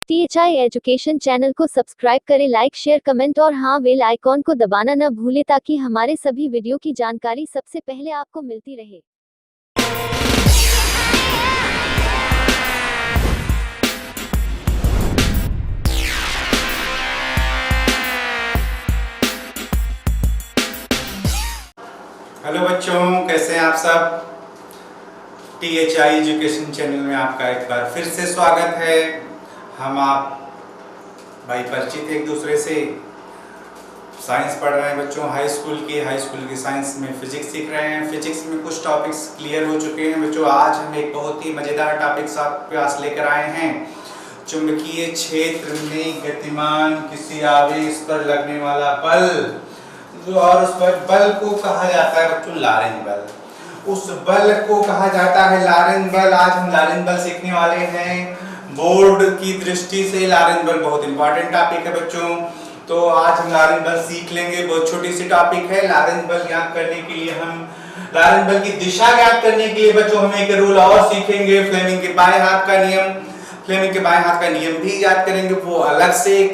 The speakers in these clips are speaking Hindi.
THI एजुकेशन चैनल को सब्सक्राइब करें, लाइक शेयर कमेंट और हाँ बेल आइकॉन को दबाना न भूलें ताकि हमारे सभी वीडियो की जानकारी सबसे पहले आपको मिलती रहे। हेलो बच्चों, कैसे हैं आप सब। THI एजुकेशन चैनल में आपका एक बार फिर से स्वागत है। हम आप भाई परिचित एक दूसरे से साइंस पढ़ रहे हैं बच्चों। हाई स्कूल की साइंस में फिजिक्स सीख रहे हैं। फिजिक्स में कुछ टॉपिक्स क्लियर हो चुके हैं बच्चों। आज हम एक बहुत ही मज़ेदार टॉपिक्स आपके पास लेकर आए हैं। चुंबकीय क्षेत्र में गतिमान किसी आवेश पर लगने वाला बल, और उस बल को कहा जाता है बच्चों लॉरेंज बल। उस बल को कहा जाता है लॉरेंज बल। आज हम लॉरेंज बल सीखने वाले हैं। बोर्ड की दृष्टि से लॉरेंज बल बहुत इंपॉर्टेंट टॉपिक है बच्चों। तो आज हम लॉरेंज बल सीख लेंगे। बहुत छोटी सी टॉपिक है। लॉरेंज बल ज्ञात करने के लिए हम लॉरेंज बल की दिशा ज्ञात करने के लिए बच्चों हम एक रूल और सीखेंगे, फ्लेमिंग के बाएं हाथ का नियम। फ्लेमिंग के बाएं हाथ का नियम भी याद करेंगे, वो अलग से एक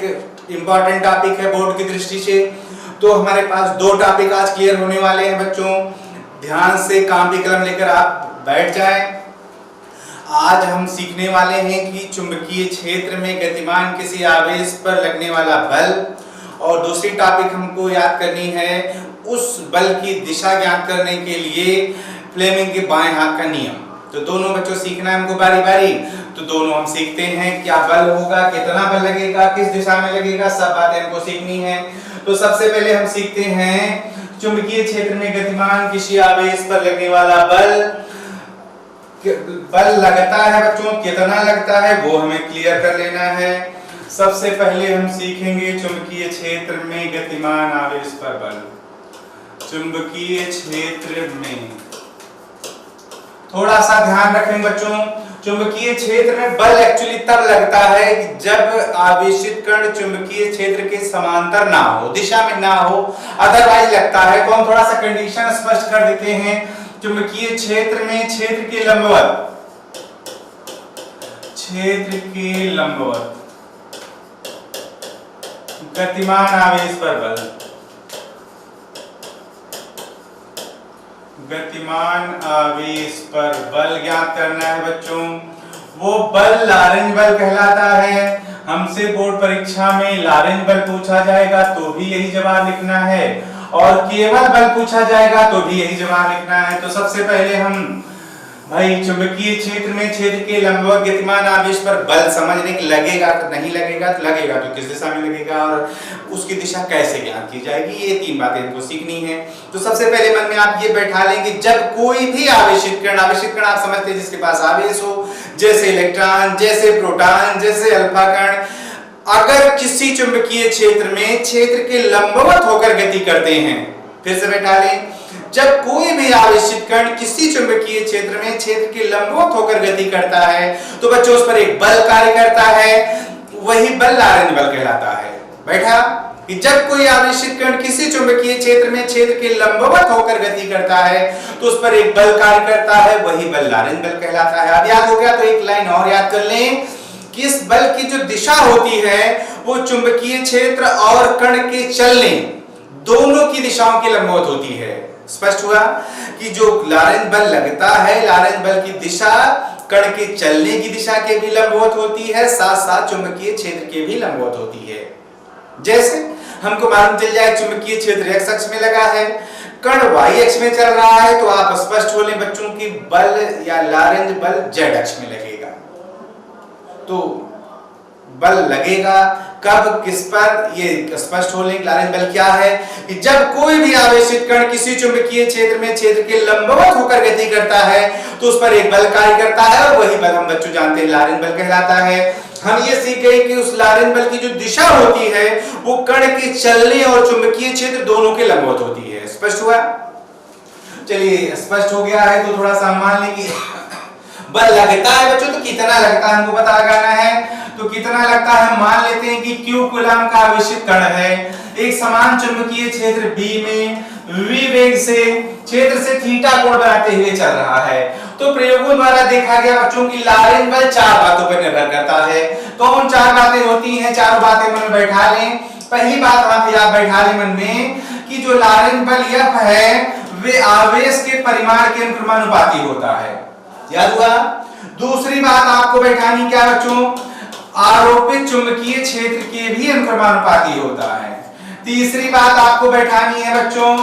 इंपॉर्टेंट टॉपिक है बोर्ड की दृष्टि से। तो हमारे पास दो टॉपिक आज क्लियर होने वाले हैं बच्चों। ध्यान से कॉपी कलम लेकर आप बैठ जाएं। आज हम सीखने वाले हैं कि चुंबकीय क्षेत्र में गतिमान किसी आवेश पर लगने वाला बल, और दूसरी टॉपिक हमको याद करनी है उस बल की दिशा ज्ञात करने के लिए फ्लेमिंग के बाएं हाथ का नियम। तो दोनों बच्चों सीखना है हमको बारी बारी। तो दोनों हम सीखते हैं, क्या बल होगा, कितना बल लगेगा, किस दिशा में लगेगा, सब बातें हमको सीखनी है। तो सबसे पहले हम सीखते हैं चुंबकीय क्षेत्र में गतिमान किसी आवेश पर लगने वाला बल लगता है बच्चों, कितना लगता है वो हमें क्लियर कर लेना है। सबसे पहले हम सीखेंगे चुंबकीय क्षेत्र में गतिमान आवेश पर बल। चुंबकीय क्षेत्र में थोड़ा सा ध्यान रखें बच्चों। चुंबकीय क्षेत्र में बल एक्चुअली तब लगता है जब आवेशित कण चुंबकीय क्षेत्र के समांतर ना हो, दिशा में ना हो, अदरवाइज लगता है। तो हम थोड़ा सा कंडीशन स्पष्ट कर देते हैं। चुंबकीय क्षेत्र में क्षेत्र के लंबवत गतिमान आवेश पर बल। गतिमान आवेश पर बल ज्ञात करना है बच्चों। वो बल लॉरेंज बल कहलाता है। हमसे बोर्ड परीक्षा में लॉरेंज बल पूछा जाएगा तो भी यही जवाब लिखना है, और केवल बल पूछा जाएगा तो भी यही जवाब लिखना है। तो सबसे पहले हम भाई चुंबकीय क्षेत्र में क्षेत्र के लंबवत गतिमान आवेश पर बल समझने की लगेगा तो नहीं लगेगा, तो लगेगा तो किस दिशा में लगेगा और उसकी दिशा कैसे ज्ञात की जाएगी, ये तीन बातें हमको सीखनी है। तो सबसे पहले मन में आप ये बैठा लेंगे, जब कोई भी आवेशित कण आप समझते हैं जिसके पास आवेश हो, जैसे इलेक्ट्रॉन, जैसे प्रोटॉन, जैसे अल्फा कण, अगर किसी चुंबकीय क्षेत्र में क्षेत्र के लंबवत होकर गति करते हैं, फिर से बैठा लें, जब कोई भी आवेशित कण किसी चुंबकीय क्षेत्र में क्षेत्र के लंबवत होकर गति करता है तो बच्चों उस पर एक बल कार्य करता है, वही बल लॉरेंज बल कहलाता है। बैठा कि जब कोई आवेशित कण किसी चुंबकीय क्षेत्र में क्षेत्र के लंबवत होकर गति करता है तो उस पर एक बल कार्य करता है, वही बल लॉरेंज बल कहलाता है। अब याद हो गया तो एक लाइन और याद कर लें कि इस बल की जो दिशा होती है वो चुंबकीय क्षेत्र और कण के चलने दोनों की दिशाओं के लंबवत होती है। स्पष्ट हुआ कि जो लॉरेंज बल लगता है, लॉरेंज बल की दिशा कण के चलने की दिशा के भी लंबवत होती है, साथ साथ चुंबकीय क्षेत्र के भी लंबवत होती है। जैसे हमको मालूम चल जाए चुंबकीय क्षेत्र x अक्ष में लगा है, कण y अक्ष में चल रहा है, तो आप स्पष्ट हो लें बच्चों की बल या लॉरेंज बल z अक्ष में लगेगा। तो बल लगेगा कब, किस पर, ये स्पष्ट हो लें। लॉरेंज बल क्या है कि जब कोई भी आवेशित कण किसी चुंबकीय क्षेत्र में क्षेत्र के लंबवत होकर गति करता है तो उस पर एक बल कार्य करता है, और वही बल हम बच्चों जानते हैं लॉरेंज बल कहलाता है। हम ये सीख गए कि उस लॉरेंज बल की जो दिशा होती है वो कण के चलने और चुंबकीय क्षेत्र दोनों के लंबवत होती है। स्पष्ट हुआ? चलिए, स्पष्ट हो गया है तो थोड़ा सा मान लें कि बल लगता है बच्चों, तो कितना लगता है हमको पता लगाना है। तो कितना लगता है, मान लेते हैं कि Q कूलम का आवेशित कण है, एक समान चुंबकीय क्षेत्र B में v वेग से क्षेत्र से थीटा कोण बनाते हुए चल रहा है। तो प्रयोगों द्वारा देखा गया बच्चों की लारेंज बल 4 बातों पर निर्भर करता है। कौन 4 बातें होती हैं? 4 बातें मन में बैठा लें। पहली बात वहां पे आप बैठा लें मन में कि जो लारेंज बल F है वे आवेश के परिमाण के अनुक्रमानुपाती होता है, याद हुआ। दूसरी बात आपको बैठानी क्या बच्चों, आरोपित चुंबकीय क्षेत्र के भी अनुक्रमानुपाती होता है। तीसरी बात आपको बैठानी है बच्चों,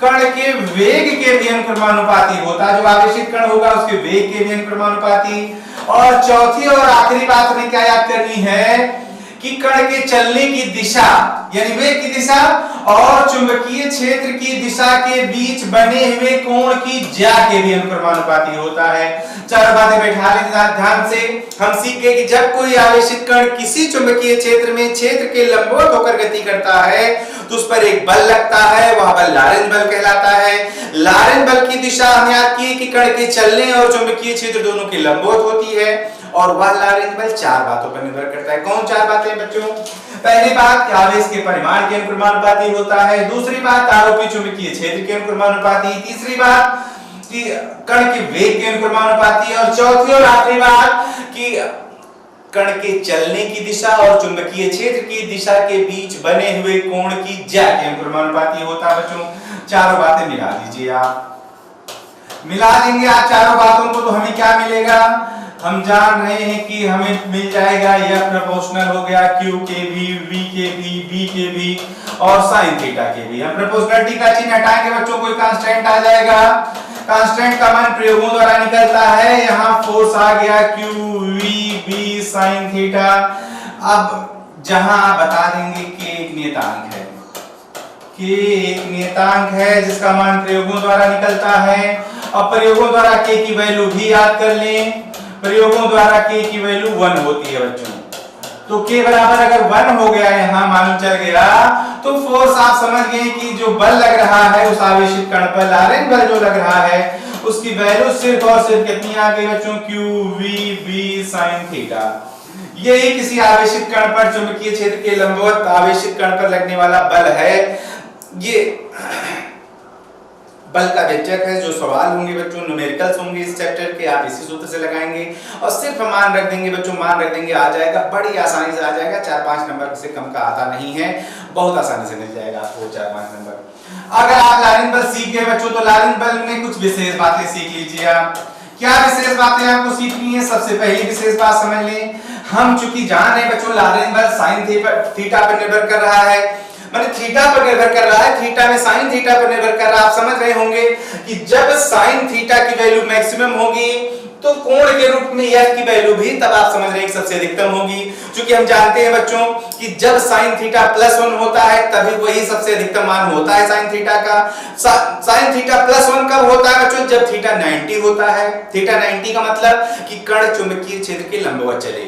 कण के वेग के भी अनुक्रमानुपाती होता है, जो आवेशित कण होगा उसके वेग के भी अनुक्रमानुपाती। और चौथी और आखिरी बात हमें क्या याद करनी है कि कण के चलने की दिशा यानी वेग की दिशा और चुंबकीय क्षेत्र की दिशा के बीच बने हुए कोण की ज्या के भी अनुक्रमानुपाती होता है। 4 बातें बैठा लें ध्यान से। हम सीख गए कि जब कोई आवेशित कण किसी चुंबकीय क्षेत्र में क्षेत्र के लंबवत होकर गति करता है तो उस पर एक बल लगता है, वह बल लारेंज बल कहलाता है। लारेंज बल की दिशा हम याद किए कि कण के चलने और चुंबकीय क्षेत्र दोनों की लंबवत होती है, और वह लारेंज बल 4 बातों पर निर्भर करता है। कौन 4 बातें बच्चों? पहली बात कि आवेश के परिमाण के अनुक्रमानुपाती होता है, दूसरी बात आरोपित चुंबकीय क्षेत्र के अनुक्रमानुपाती, तीसरी बात कि कण के वेग के अनुक्रमानुपाती, और चौथी और आखिरी बात कि कण के चलने की दिशा और चुंबकीय क्षेत्र की दिशा के बीच बने हुए कोण की ज्या के अनुक्रमानुपाती होता है बच्चों। 4 बातें मिला दीजिए आप, मिला देंगे आप 4 बातों को तो हमें क्या मिलेगा, हम जान रहे हैं कि हमें मिल जाएगा यह प्रोपोर्शनल हो गया Q के भी, V के भी, B के भी और sin थीटा के भी। हम प्रोपोर्शनलिटी का चिन्ह हटाएंगे बच्चों, कोई कांस्टेंट आ जाएगा, कांस्टेंट का मान प्रयोगों द्वारा निकलता है। यहाँ फोर्स आ गया Q V B sin theta. अब जहां आप बता देंगे कि एक नियतांक है, कि एक नियतांक है जिसका मान प्रयोगों द्वारा निकलता है, और प्रयोगों द्वारा k की वैल्यू भी याद कर लें। प्रयोगों द्वारा k की वैल्यू 1 होती है बच्चों। तो k बराबर अगर 1 हो गया यहां मालूम चल गया, तो फोर्स आप समझ गए कि जो बल लग रहा है उस आवेशित कण पर, लारेंज बल जो लग रहा है उसकी वैल्यू सिर्फ और सिर्फ कितनी आ गई बच्चों, Q V B sin theta. यही किसी आवेशित कण पर चुंबकीय क्षेत्र के लंबवत आवेशित कण पर लगने वाला बल है। ये बल का व्यंजक है। जो सवाल होंगे बच्चों न्यूमेरिकल्स होंगे इस चैप्टर के, आप इसी सूत्र से लगाएंगे और सिर्फ मान रख देंगे बच्चों, मान रख देंगे, आ जाएगा, बड़ी आसानी से आ जाएगा। 4-5 नंबर से कम का आता नहीं है, बहुत आसानी से मिल जाएगा आपको 4-5 नंबर। अगर आप लारेंज बल सीख गए बच्चों तो लारेंज बल में कुछ विशेष बातें सीख लीजिए आप। क्या विशेष बातें आपको सीखनी है? सबसे पहली विशेष बात समझ लें, हम चूंकि जान रहे बच्चों लारेंज बल sin थीटा पर निर्भर कर रहा है, माने थीटा पर निर्भर कर रहा है, थीटा में sin थीटा पर निर्भर कर रहा है। आप समझ रहे होंगे कि जब sin थीटा की वैल्यू मैक्सिमम होगी तो कोण के रूप में f की वैल्यू भी तब आप समझ रहे हैं कि सबसे अधिकतम होगी। क्योंकि हम जानते हैं बच्चों कि जब sin थीटा +1 होता है तभी वही सबसे अधिकतम मान होता है sin थीटा का। sin थीटा +1 कब होता है बच्चों? जब थीटा 90 होता है। थीटा 90 का मतलब कि कण चुंबकीय क्षेत्र के लंबवत चले।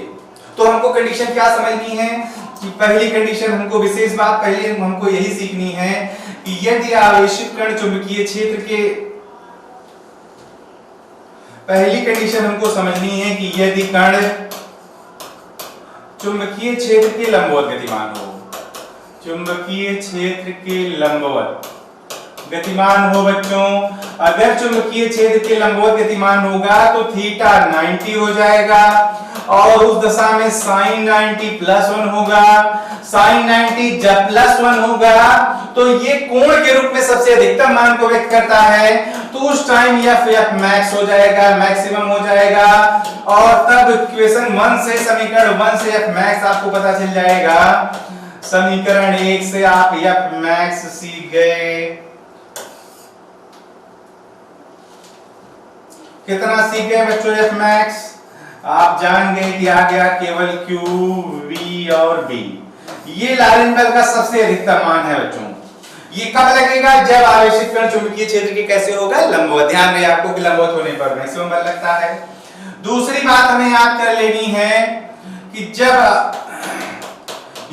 तो हमको कंडीशन क्या समझनी है कि पहली कंडीशन हमको विशेष बात पहले हमको यही सीखनी है कि यदि आवेशित कण चुंबकीय क्षेत्र के, पहली कंडीशन हमको समझनी है कि यदि कण चुंबकीय क्षेत्र के लंबवत गतिमान हो, चुंबकीय क्षेत्र के लंबवत गतिमान हो बच्चों, अगर चुंबकीय क्षेत्र के लंबवत गतिमान होगा तो थीटा 90 हो जाएगा और उस दशा में sin 90 +1 होगा। sin 90 जब +1 होगा तो ये कोण के रूप में सबसे अधिकतम मान को व्यक्त करता है, तो उस टाइम f मैक्स हो जाएगा, मैक्सिमम हो जाएगा, और तब इक्वेशन 1 से, समीकरण 1 से f मैक्स आपको पता चल जाएगा। समीकरण 1 से आप f मैक्स सीख गए। कितना सीख गए बच्चों f मैक्स? आप जान गए कि आ गया केवल Q V और B। ये लारेंज बल का सबसे अधिकतम मान है बच्चों। ये कब लगेगा? जब आवेशित कण चुंबकीय क्षेत्र के कैसे होगा? लंबवत। ध्यान रहे आपको कि लंबवत होने पर मैक्सिमम बल लगता है। दूसरी बात हमें याद कर लेनी है कि जब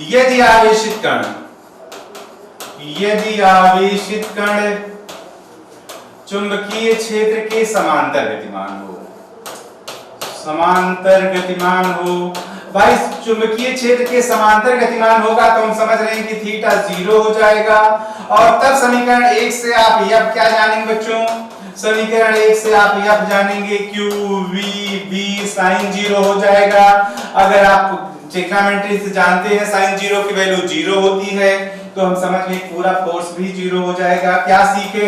यदि आवेशित कण चुंबकीय क्षेत्र के समांतर गतिमान हो, समांतर गतिमान हो। भाई चुंबकीय क्षेत्र के समांतर गतिमान होगा तो हम समझ रहे हैं कि थीटा 0 हो जाएगा। और तब समीकरण 1 से आप F क्या जानेंगे बच्चों? समीकरण 1 से आप F जानेंगे q v b sin 0 हो जाएगा। अगर आप ट्रिग्नोमेट्री से जानते हैं sin 0 की वैल्यू 0 होती है तो हम समझ गए पूरा फोर्स भी 0 हो जाएगा। क्या सीखे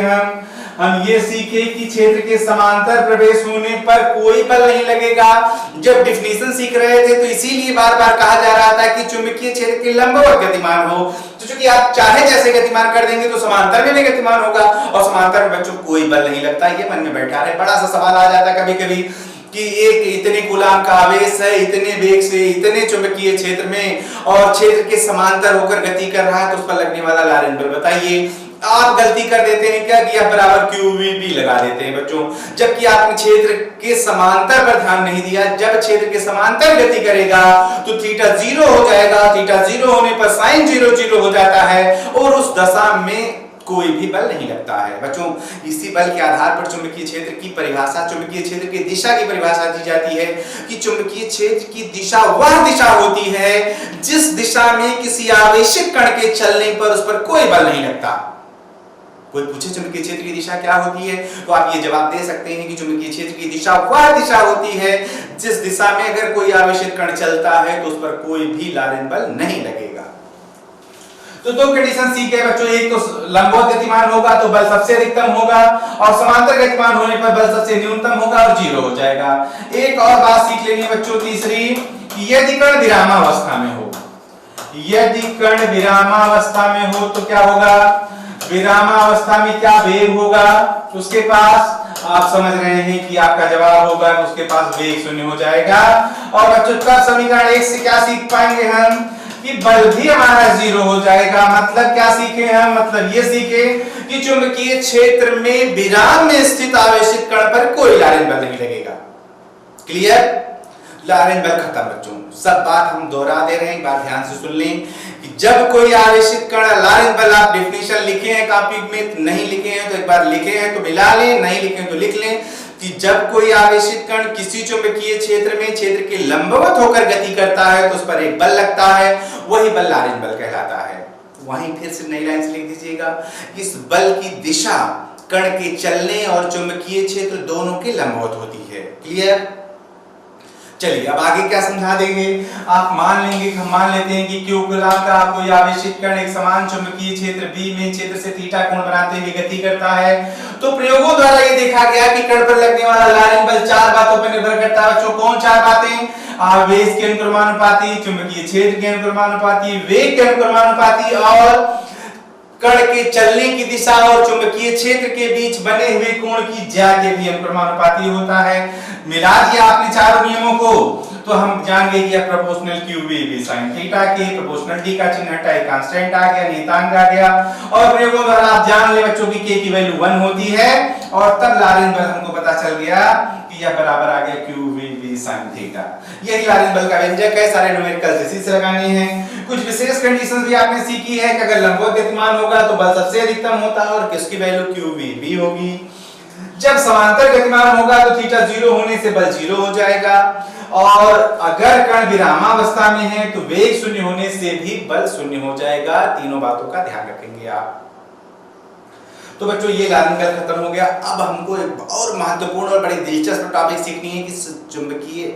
हम ये सीखे कि क्षेत्र के समांतर प्रवेश होने पर कोई बल नहीं लगेगा। जब डिफिनीशन सीख रहे थे तो इसीलिए बार-बार कहा जा रहा था कि चुंबकीय क्षेत्र के लंबवत गतिमान हो। तो चूंकि आप चाहे जैसे गतिमान कर देंगे तो समांतर में भी गतिमान होगा और समांतर में बच्चों कोई बल नहीं लगता। ये मन में बैठा रहे। बड़ा सा सवाल आ जाता है कभी-कभी कि एक इतने कूलाम का आवेश है, इतने वेग से इतने चुंबकीय क्षेत्र में और क्षेत्र के समांतर होकर गति कर रहा है तो उस पर लगने वाला लॉरेंट बल बताइए। आप गलती कर देते हैं क्या कि F बराबर QVB लगा देते हैं बच्चों, जबकि आपने क्षेत्र के समांतर पर ध्यान नहीं दिया। जब क्षेत्र के समांतर गति करेगा तो थीटा 0 हो जाएगा। थीटा 0 होने पर sin 0 0 हो जाता है और उस दशा में कोई भी बल नहीं लगता है बच्चों। इसी बल के आधार पर चुंबकीय क्षेत्र की परिभाषा, चुंबकीय क्षेत्र की दिशा की परिभाषा दी जाती है कि चुंबकीय क्षेत्र की दिशा वह दिशा होती है जिस दिशा में किसी आवेशित कण के चलने पर उस पर कोई बल नहीं लगता। कोई पूछे चुंबकीय क्षेत्र की दिशा क्या होती है तो आप ये जवाब दे सकते हैं कि चुंबकीय क्षेत्र की दिशा वह दिशा होती है जिस दिशा में अगर कोई आवेशित कण चलता है तो उस पर कोई भी लॉरेंट बल नहीं लगेगा। तो दो कंडीशन सीखे बच्चों, एक तो लंबवत गतिमान होगा तो बल सबसे अधिकतम होगा और समांतर गतिमान होने पर बल सबसे न्यूनतम होगा और 0 हो जाएगा। एक और बात सीख लेनी है बच्चों तीसरी, यदि कण विरामावस्था में हो, यदि कण विरामावस्था में हो तो क्या होगा? विरामावस्था में क्या वेग होगा उसके पास? आप समझ रहे हैं कि आपका जवाब होगा उसके पास वेग 0 हो जाएगा। और बच्चों का समीकरण 1 से क्या सीख पाएंगे हम कि बल भी हमारा 0 हो जाएगा। मतलब क्या सीखे हम? मतलब ये सीखे कि चुंबकीय क्षेत्र में विराम में स्थित आवेशित कण पर कोई लॉरेंट बल नहीं लगेगा। क्लियर? लॉरेंट बल खत्म बच्चों। सब बात हम दोहरा दे रहे हैं, एक बार ध्यान से सुन लें कि जब कोई आवेशित कण, लॉरेंट बल आप डेफिनेशन लिखे हैं कॉपी में, नहीं लिखे हैं तो एक बार लिखे हैं तो मिला लें, नहीं लिखे तो लिख लें कि जब कोई आवेशित कण किसी चुंबकीय क्षेत्र में क्षेत्र के लंबवत होकर गति करता है तो उस पर एक बल लगता है, वही बल लॉरेंट बल कहलाता है। वहीं फिर से नई लाइन से लिख दीजिएगा, इस बल की दिशा कण के चलने और चुंबकीय क्षेत्र दोनों के लंबवत होती है। क्लियर? चलिए अब आगे क्या समझा देंगे। आप मान लेते हैं कि Q कूलाम का कोई आवेशित कण एक समान चुंबकीय क्षेत्र B में क्षेत्र से थीटा कोण बनाते हुए गति करता है। तो प्रयोगों द्वारा ये देखा गया कि कण पर लगने वाला लॉरेंट बल 4 बातों पर निर्भर करता है बच्चों। कौन 4 बातें? आवेश के अनुक्रमानुपाती, चुंबकीय क्षेत्र के अनुक्रमानुपाती, वेग के अनुक्रमानुपाती और कण के चलने की दिशा और चुंबकीय क्षेत्र के बीच बने हुए कोण की ज्या के भी अनुक्रमानुपाती होता है। मिला दिया आपने चारों नियमों को तो हम जान गए कि प्रोपोर्शनल QV sin थीटा के प्रोपोर्शनल D का चिन्ह हटा, एक कांस्टेंट आ गया, नियतांक आ गया। और प्रयोगों द्वारा आप जान ले बच्चों की K की वैल्यू 1 होती है और तब लॉरेंट बल हमको पता चल गया कि यह बराबर आ गया QV sin थीटा। यही लॉरेंट बल का व्यंजक है। सारे न्यूमेरिकल इसी से लगाने हैं। कुछ विशेष कंडीशंस भी आपने सीखी है कि अगर लंबवत गतिमान होगा तो बल सबसे अधिकतम होता है और किसकी वैल्यू QVB होगी। जब समांतर गतिमान होगा तो थीटा 0 होने से बल 0 हो जाएगा और अगर कण विरामावस्था में है तो वेग 0 होने से भी बल 0 हो जाएगा। तीनों बातों का ध्यान रखेंगे आप। तो बच्चों ये लॉरेंट बल खत्म हो गया। अब हमको एक और महत्वपूर्ण और बड़ी दिलचस्प टॉपिक सीखनी है कि चुंबकीय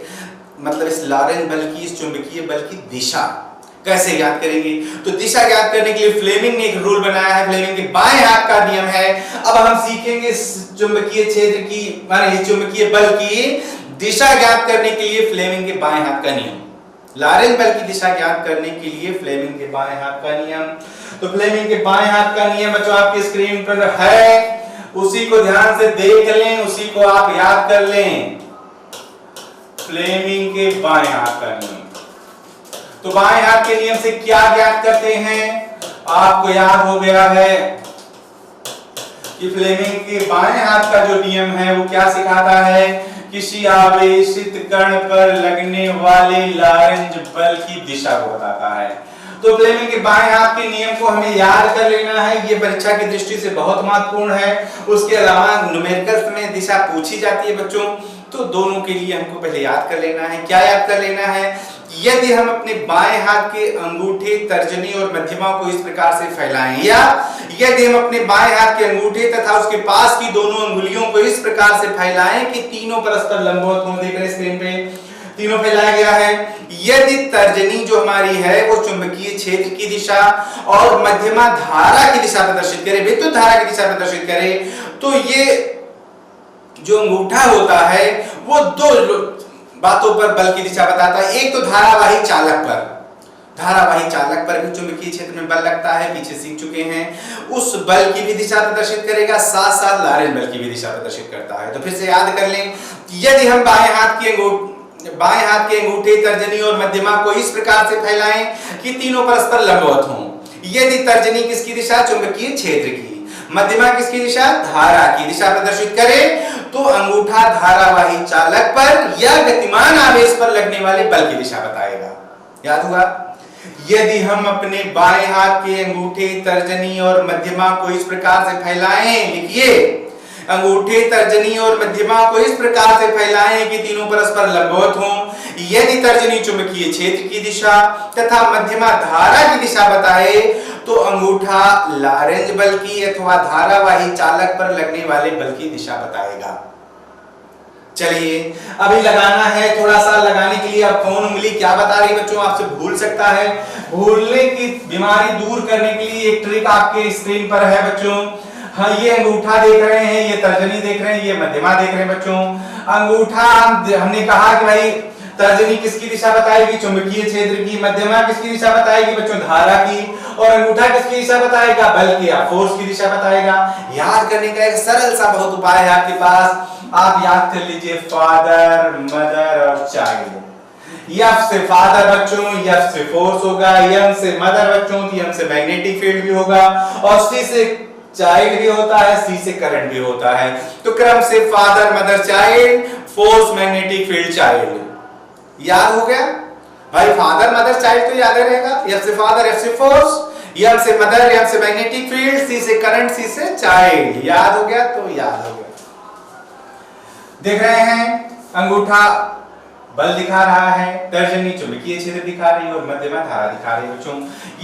मतलब इस लॉरेंट बल की, इस चुंबकीय बल की दिशा कैसे ज्ञात करेंगे। तो दिशा ज्ञात करने के लिए फ्लेमिंग ने एक रूल बनाया है, फ्लेमिंग के बाएं हाथ का नियम है। अब हम सीखेंगे चुंबकीय क्षेत्र की माने चुंबकीय बल की दिशा ज्ञात करने के लिए फ्लेमिंग के बाएं हाथ का नियम। लॉरेंट बल की दिशा ज्ञात करने के लिए फ्लेमिंग के बाएं हाथ का नियम। तो फ्लेमिंग के बाएं हाथ का नियम बच्चों आपकी स्क्रीन पर है, उसी को ध्यान से देख लें, उसी को आप याद कर लें। फ्लेमिंग के बाएं हाथ का नियम। तो बाएं हाथ के नियम से क्या ज्ञात करते हैं? आपको याद हो गया है कि फ्लेमिंग के बाएं हाथ का जो नियम है वो क्या सिखाता है? किसी आवेशित कण पर लगने वाले लॉरेंट बल की दिशा को बताता है। तो फ्लेमिंग के बाएं हाथ के नियम को हमें याद कर लेना है, ये परीक्षा की दृष्टि से बहुत महत्वपूर्ण है। उसके अलावा न्यूमेरिकल्स में दिशा पूछी जाती है बच्चों, तो दोनों के लिए हमको पहले याद कर लेना है। क्या याद कर लेना है? यदि हम अपने बाएं हाथ के अंगूठे, तर्जनी और मध्यमा को इस प्रकार से फैलाएं, या यदि हम अपने बाएं हाथ के अंगूठे तथा उसके पास की दोनों अंगुलियों को इस प्रकार से फैलाएं कि तीनों परस्पर लंबवत हों, देख रहे हैं स्क्रीन पे तीनों फैलाया गया है। यदि तर्जनी जो हमारी है वो चुंबकीय क्षेत्र की दिशा और मध्यमा धारा की दिशा प्रदर्शित करे, विद्युत धारा की दिशा प्रदर्शित करे, तो ये जो अंगूठा होता है वो दो बातों पर बल की दिशा बताता है। एक तो धारावाही चालक पर, धारावाही चालक पर भी चुंबकीय क्षेत्र में बल लगता है, पीछे सीख चुके हैं। उस बल की भी दिशा प्रदर्शित करेगा, साथ साथ लॉरेंज बल की भी दिशा प्रदर्शित करता है। तो फिर से याद कर लें, यदि हम बाएं हाथ के अंगूठे, तर्जनी और मध्यमा को इस प्रकार से फैलाएं कि तीनों परस्पर लंबवत हों। यदि तर्जनी किसकी दिशा? चुंबकीय क्षेत्र की। मध्यमा किसकी दिशा? धारा की दिशा प्रदर्शित करे, तो अंगूठा धारावाही चालक पर या गतिमान आवेश पर लगने वाले बल की दिशा बताएगा। याद हुआ? यदि हम अपने बाएं हाथ के अंगूठे, तर्जनी और मध्यमा को इस प्रकार से फैलाएं, लिखिए, अंगूठे, तर्जनी और मध्यमा को इस प्रकार से फैलाएं कि तीनों परस्पर लंबवत हों। यदि तर्जनी चुंबकीय क्षेत्र की दिशा तथा मध्यमा धारा की दिशा बताए, तो अंगूठा लॉरेंज बल की अथवा धारावाही चालक पर लगने वाले बल की दिशा बताएगा। चलिए अभी लगाना है, थोड़ा सा लगाने के लिए अब कौन उंगली क्या बता रही है बच्चों, आपसे भूल सकता है। भूलने की बीमारी दूर करने के लिए एक ट्रिक आपके स्क्रीन पर है बच्चों। हाँ, ये अंगूठा देख रहे हैं, ये तर्जनी देख रहे हैं, ये मध्यमा देख रहे हैं बच्चों। अंगूठा हमने कहा कि भाई तर्जनी किसकी दिशा बताएगी? चुंबकीय क्षेत्र की। मध्यमा किसकी दिशा बताएगी बच्चों? धारा की। और अंगूठा किसकी दिशा बताएगा? बल की या फोर्स की दिशा बताएगा। याद करने का एक सरल सा बहुत उपाय है आपके पास, आप याद कर लीजिए, फादर, मदर और चाइल्ड। एफ से फादर बच्चों, एफ से फोर्स होगा, एम से मदर बच्चों, एम से मैग्नेटिक फील्ड भी होगा, और सी से चाइल्ड भी होता है, सी से करंट भी होता है। तो क्रम से father, mother, child, force, magnetic field, child. याद हो गया भाई? फादर, मदर, चाइल्ड तो याद रहेगा। एफ से फादर, एफ से फोर्स, एम से मदर, एम से मैग्नेटिक फील्ड, सी से करंट, सी से चाइल्ड। याद हो गया? तो याद हो गया। देख रहे हैं, अंगूठा बल दिखा रहा है, तर्जनी चुंबकीय क्षेत्र दिखा रही है और मध्यमा धारा दिखा रही है बच्चों।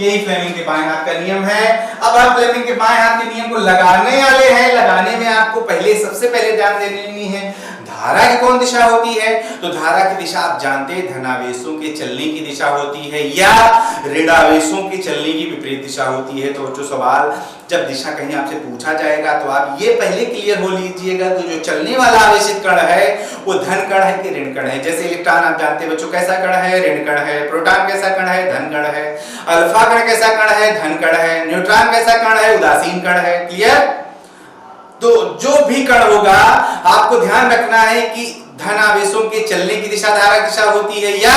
यही फ्लेमिंग के बाएं हाथ का नियम है। अब हम फ्लेमिंग के बाएं हाथ के नियम को लगाने वाले हैं। लगाने में आपको सबसे पहले ध्यान देनी है धारा की कौन दिशा होती है। तो धारा की दिशा आप जानते हैं, धनावेशों के चलने की दिशा होती है या ऋणावेशों के चलने की विपरीत दिशा होती है। तो बच्चों, सवाल जब दिशा कहीं आपसे पूछा जाएगा तो आप ये पहले क्लियर हो लीजिएगा कि जो चलने वाला आवेशित कण है वो धन कण है कि ऋण कण है। जैसे इलेक्ट्रॉन आप जानते हैं बच्चों, कैसा कण है? ऋण कण है। प्रोटॉन कैसा कण है? धन कण है। अल्फा कण कैसा कण है? धन कण है। न्यूट्रॉन कैसा कण है? उदासीन कण है। क्लियर? तो जो भी कण होगा आपको ध्यान रखना है कि धन आवेशों के चलने की दिशा धारा की दिशा होती है या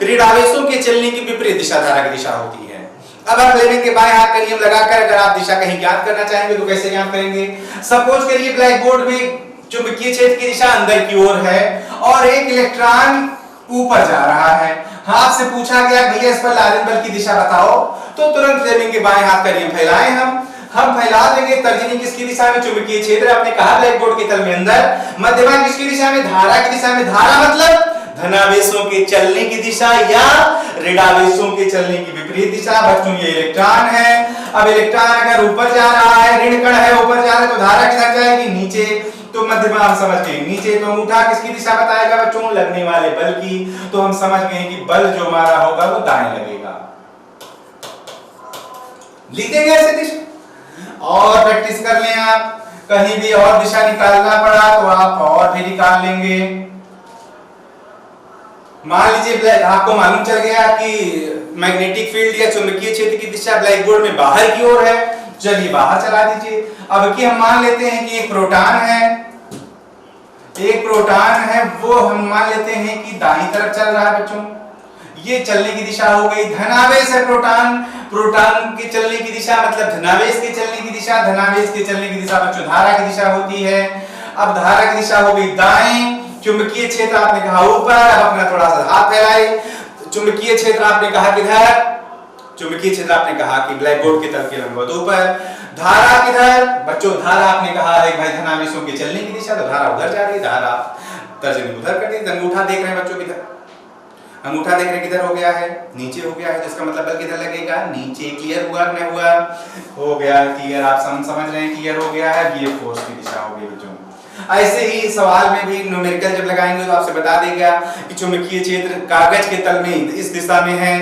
ऋण आवेशों के चलने की विपरीत दिशा धारा की दिशा होती है। अब आप फ्लेमिंग के बाएं हाथ का नियम लगाकर अगर आप दिशा कहीं ज्ञात करना चाहेंगे तो कैसे ज्ञात करेंगे? सपोज करिए ब्लैक बोर्ड में चुंबकीय क्षेत्र की दिशा अंदर की ओर है और एक इलेक्ट्रॉन ऊपर जा रहा है। आपसे पूछा गया भैया इस पर लॉरेंज बल की दिशा बताओ, तो तुरंत फ्लेमिंग के बाएं हाथ का नियम फैलाएं हम फैला देंगे। तर्जनी किसकी दिशा में? चुंबकीय क्षेत्र, आपने कहा ब्लैक बोर्ड के तल में अंदर। मध्यमा किसकी दिशा में? धारा की दिशा में। धारा मतलब धनावेशों के चलने की दिशा या ऋणावेशों के चलने की विपरीत दिशा। बच्चों, ये इलेक्ट्रॉन है। अब इलेक्ट्रॉन अगर ऊपर जा रहा है, ऋण कण है, ऊपर जा रहा है, तो धारा किधर जाएगी? नीचे। तो मध्यमा हम समझ गए नीचे। तो अंगूठा किसकी दिशा बताएगा बच्चों? लगने वाले बल की। तो हम समझ गए कि बल जो हमारा होगा वो दाएं लगेगा। लिख देंगे ऐसे दिशा, और प्रैक्टिस कर लें आप। कहीं भी और दिशा निकालना पड़ा तो आप और भी निकाल लेंगे। मान लीजिए आपको मालूम चल गया कि मैग्नेटिक फील्ड या चुंबकीय क्षेत्र की दिशा ब्लैक बोर्ड में बाहर की ओर है, चलिए बाहर चला दीजिए। अब की हम मान लेते हैं कि एक प्रोटॉन है, वो हम मान लेते हैं कि दाईं तरफ चल रहा है बच्चों। ये चलने की दिशा हो गई। धनावेश है प्रोटॉन के चलने की दिशा मतलब धनावेश के चलने की दिशा। धनावेश के चलने की दिशा बच्चों धारा की दिशा होती है। अब धारा की दिशा हो गई दाएं। चुंबकीय क्षेत्र आपने कहा ऊपर। अब अपना थोड़ा सा हाथ फैलाए। चुंबकीय क्षेत्र आपने कहा किधर? चुंबकीय क्षेत्र आपने कहा कि ब्लैक बोर्ड के तल के लंबवत ऊपर। धारा किधर बच्चों? धारा आपने कहा है भाई धनावेशों के चलने की दिशा, तो धारा उधर जा रही है। धारा तर्जनी उधर कर दी। अंगूठा देख रहे हैं बच्चों किधर, अंगूठा देख रहे हैं किधर हो गया है, नीचे हो गया है, तो इसका मतलब बल किधर लगेगा, नीचे। क्लियर हुआ कि नहीं हुआ, हो गया क्लियर। आप समझ रहे हैं क्लियर हो गया है। ये फोर्स की दिशा हो गई बच्चों। ऐसे ही सवाल में भी न्यूमेरिकल जब लगाएंगे तो आपसे बता देगा कि चुंबकीय क्षेत्र कागज के तल में इस दिशा में है,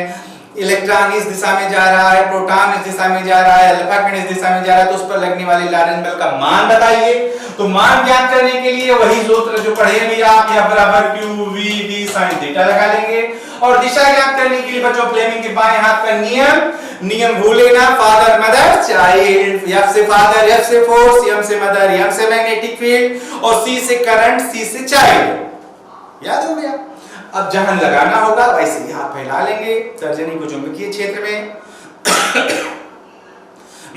इलेक्ट्रॉन इस दिशा में जा रहा है, प्रोटॉन इस दिशा में जा रहा है, अल्फा कण इस दिशा में जा रहा है, तो उस पर लगने वाले लॉरेंट बल का मान बताइए। तो मान ज्ञात करने के लिए वही सूत्र जो पढ़े भी आप, F बराबर q v b sin theta लगा लेंगे। और दिशा ज्ञात करने के लिए बच्चों फ्लेमिंग के बाएं हाथ का नियम भूले ना, फादर मदर चाइल्ड, F से फादर, F से फोर्स, M से मदर, M से मैग्नेटिक फील्ड और C से करंट, C से चाइल्ड। याद हो गया। अब जहां लगाना होगा वैसे ही हाथ फैला लेंगे। तर्जनी को चुंबकीय क्षेत्र में,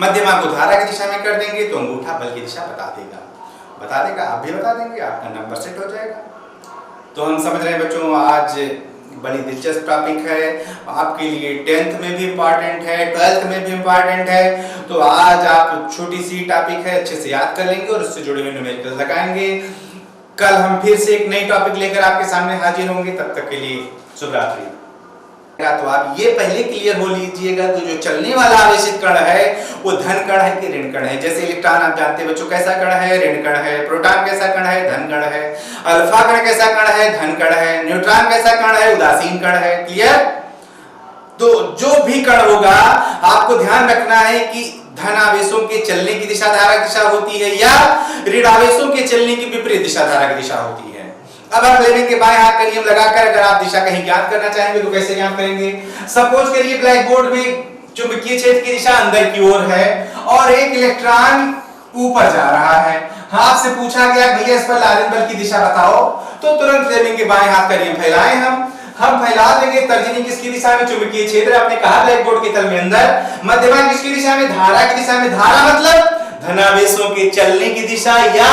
मध्यमा को धारा की दिशा में कर देंगे तो अंगूठा बल की दिशा बता देगा। आप भी बता देंगे, आपका नंबर सेट हो जाएगा। तो हम समझ रहे हैं बच्चों आज बड़ी दिलचस्प टॉपिक है आपके लिए, 10th में भी इंपॉर्टेंट है, 12th में भी इंपॉर्टेंट है। तो आज आप छोटी सी टॉपिक है अच्छे से याद कर लेंगे और उससे जुड़े हुए न्यूमेरिकल लगाएंगे। कल हम फिर से एक नई टॉपिक लेकर आपके सामने हाजिर होंगे, तब तक के लिए शुभ रात्रि। तो आप ये पहले क्लियर हो लीजिएगा कि जो चलने वाला आवेशित कण है वो धन कण है कि ऋण कण है। जैसे इलेक्ट्रॉन आप जानते हैं बच्चों कैसा कण है, ऋण कण है। प्रोटॉन कैसा कण है, धन कण है। अल्फा कण कैसा कण है, धन कण है। न्यूट्रॉन कैसा कण है, उदासीन कण है। क्लियर। तो जो भी कण होगा आपको ध्यान रखना है कि धन आवेशों के चलने की दिशा धारा की दिशा होती है या ऋण आवेशों के चलने की विपरीत दिशा धारा की दिशा होती है। अब आप फ्लेमिंग के बाएं हाथ का नियम लगाकर अगर आप दिशा कहीं ज्ञात करना चाहेंगे तो कैसे ज्ञात करेंगे। सपोज करिए ब्लैक बोर्ड में चुंबकीय क्षेत्र की दिशा अंदर की ओर है और एक इलेक्ट्रॉन ऊपर जा रहा है। हाँ, आपसे पूछा गया भैया इस पर लॉरेंट बल की दिशा बताओ, तो तुरंत फ्लेमिंग के बाएं हाथ का नियम फैलाएं। हम फैला देंगे। तर्जनी किसकी दिशा में, चुंबकीय क्षेत्र। आपने कहा ब्लैक बोर्ड के तल में अंदर। मध्यमा किसकी दिशा में, धारा की दिशा में। धारा मतलब धनावेशों के चलने की दिशा या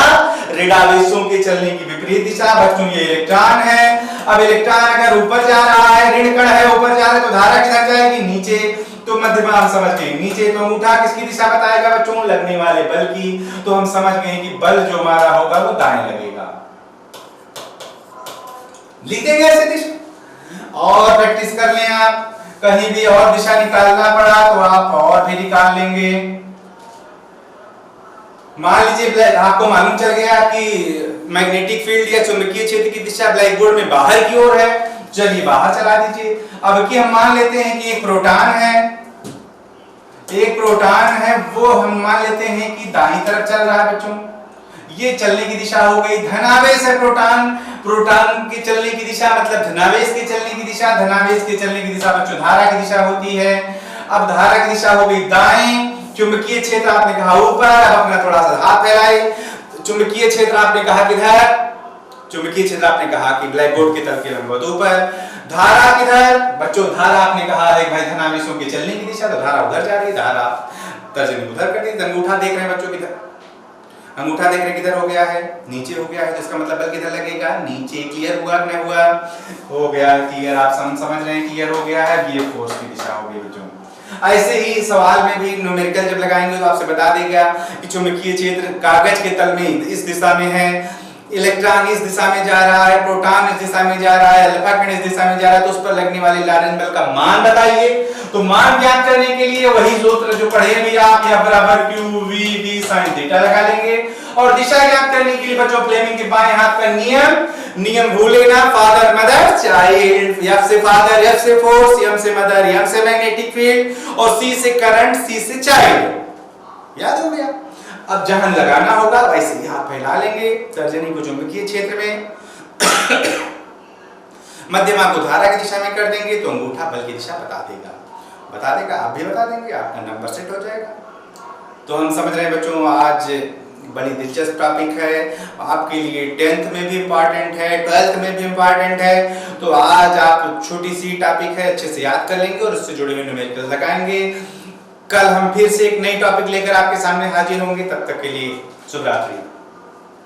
ऋणावेशों के चलने की विपरीत दिशा। बच्चों ये इलेक्ट्रॉन है। अब इलेक्ट्रॉन अगर ऊपर जा रहा है, ऋण कण है, ऊपर जा रहा है, तो धारा किधर जाएगी, नीचे। तो मध्यमा हम समझ गए नीचे। तो अंगूठा किसकी दिशा बताएगा बच्चों, लगने वाले बल की। तो हम समझ गए कि बल जो हमारा होगा वो दाएं लगेगा। लिख देंगे ऐसे दिशा और प्रैक्टिस कर लें आप। कहीं भी और दिशा निकालना पड़ा तो आप और भी निकाल लेंगे। मान लीजिए आपको मालूम चल गया कि मैग्नेटिक फील्ड या चुंबकीय क्षेत्र की दिशा ब्लैक बोर्ड में बाहर की ओर है, चलिए बाहर चला दीजिए। अब की हम मान लेते हैं कि एक प्रोटॉन है, वो हम मान लेते हैं कि दाईं तरफ चल रहा है बच्चों। ये चलने की दिशा हो गई। धनावेश है प्रोटॉन के चलने की दिशा मतलब धनावेश के चलने की दिशा। धनावेश के चलने की दिशा बच्चों धारा की दिशा होती है। अब धारा की दिशा हो गई दाएं। चुंबकीय क्षेत्र आपने कहा ऊपर। अब अपना थोड़ा सा हाथ फैलाए। चुंबकीय क्षेत्र आपने कहा किधर, चुंबकीय क्षेत्र आपने कहा कि ब्लैक बोर्ड के तल के लंबवत ऊपर। धारा किधर बच्चों, धारा आपने कहा है भाई धनावेशों के चलने की दिशा, तो धारा उधर जा रही है। धारा तर्जनी उधर कर दी। अंगूठा देख रहे हैं बच्चों किधर, अंगूठा देख रहे किधर हो गया है, नीचे हो गया है, तो इसका मतलब बल किधर लगेगा, नीचे। क्लियर हुआ कि नहीं हुआ, हो गया क्लियर। आप समझ रहे हैं क्लियर हो गया है। ये फोर्स की दिशा हो गई बच्चों। ऐसे ही सवाल में भी न्यूमेरिकल जब लगाएंगे तो आपसे बता देगा कि चुंबकीय क्षेत्र कागज के तल में इस दिशा में है, इलेक्ट्रॉन इस दिशा में जा रहा है, प्रोटॉन इस दिशा में जा रहा है, अल्फा कण इस दिशा में जा रहा है, तो उस पर लगने वाले लॉरेंट बल का मान बताइए। तो मान ज्ञात करने के लिए वही सूत्र जो पढ़े भी आप, F बराबर q v b sin theta लगा लेंगे। और दिशा ज्ञात करने के लिए बच्चों फ्लेमिंग के बाएं हाथ का नियम भूले ना, फादर मदर चाइल्ड। F से फादर, F से फोर्स, M से मदर, M से मैग्नेटिक फील्ड और C से करंट, C से चाइल्ड। याद हो गया। अब जहां लगाना होगा वैसे ही हाथ फैला लेंगे। तर्जनी को चुंबकीय क्षेत्र में, मध्यमा को धारा की दिशा में कर देंगे तो अंगूठा बल की दिशा बता देगा। आप भी बता देंगे, आपका नंबर सेट हो जाएगा। तो हम समझ रहे हैं बच्चों आज बड़ी दिलचस्प टॉपिक है आपके लिए, 10th में भी इंपॉर्टेंट है, 12th में भी इंपॉर्टेंट है। तो आज आप छोटी सी टॉपिक है अच्छे से याद कर लेंगे और उससे जुड़े हुए न्यूमेरिकल लगाएंगे। कल हम फिर से एक नई टॉपिक लेकर आपके सामने हाजिर होंगे, तब तक के लिए शुभ रात्रि।